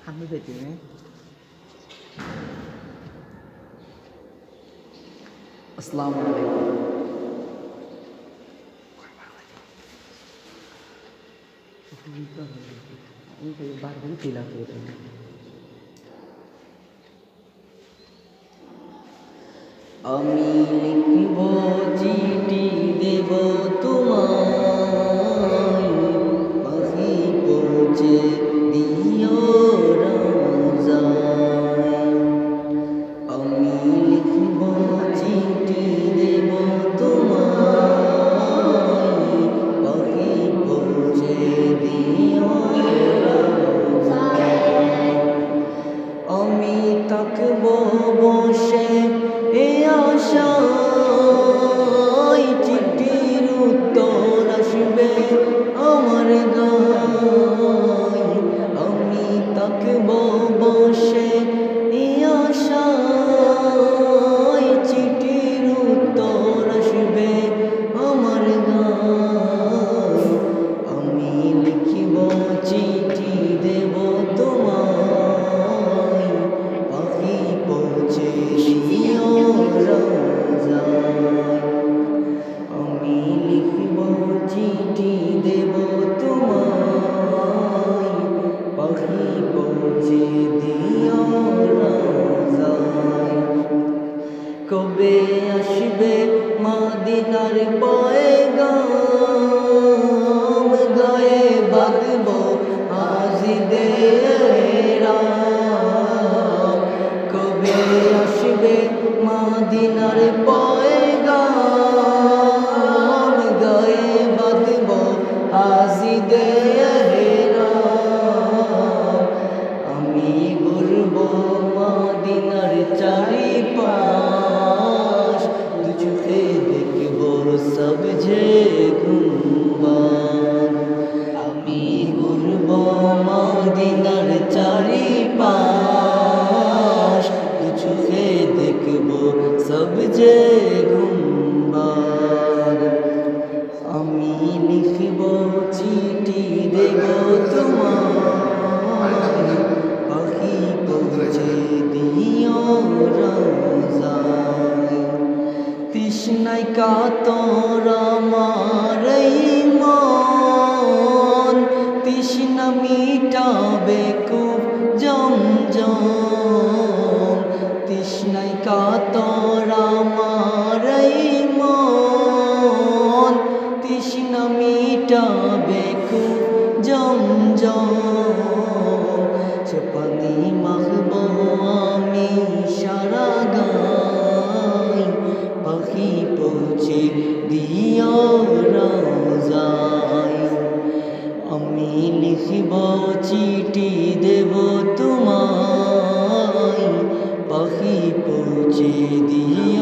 আমি পেতে আসসালামু আলাইকুম বারবার তিলা করে আমি লিখব চিঠি দেব তোমায় পাখি পৌঁছে দিও রোজায় আমি লিখব চিঠি দেব তোমায় পাখি পৌঁছে দিও রোজায় আমি থাকব বসে এ আশায় চিঠির উত্তর আসবে আমার গায় আমি থাকব বসে এ আশায় চিঠির উত্তর আসবে আমার গায় আমি লিখিব চিঠি দেব তোমায় পাখি পৌঁছে দিও রোজায় আমি লিখব চিঠি দেব তোমায় পাখি পৌঁছে দিও রোজায় কবে আসবে মদিনার পয়গাম গায়ে বাঁধব আজিদেরা কবে আসবে মদিনার পয়গাম গায়ে বাঁধব আজিদেরা আমি ঘুরব মদিনার চারিপাশ দু চোখে দেখব সব যে গুম্বাদ আমি ঘুরব মদিনার চারিপাশ দু চোখে দেখব সব যে গুম্বাদ আমি লিখব চিঠি দেব তোমায় পাখি পৌঁছে দিও রোজায় তৃষ্ণায় কাতর আমার এই মন তৃষ্ণা মিটাবে খুব জমজম তৃষ্ণায় কাতর আমার এই মন তৃষ্ণা মিটাবে খুব জমজম সে পানি মাখব আমি সারা গায় পাখি পৌঁছে দিও রোজায় আমি লিখব চিঠি দেব তোমায় পাখি পৌঁছে দিও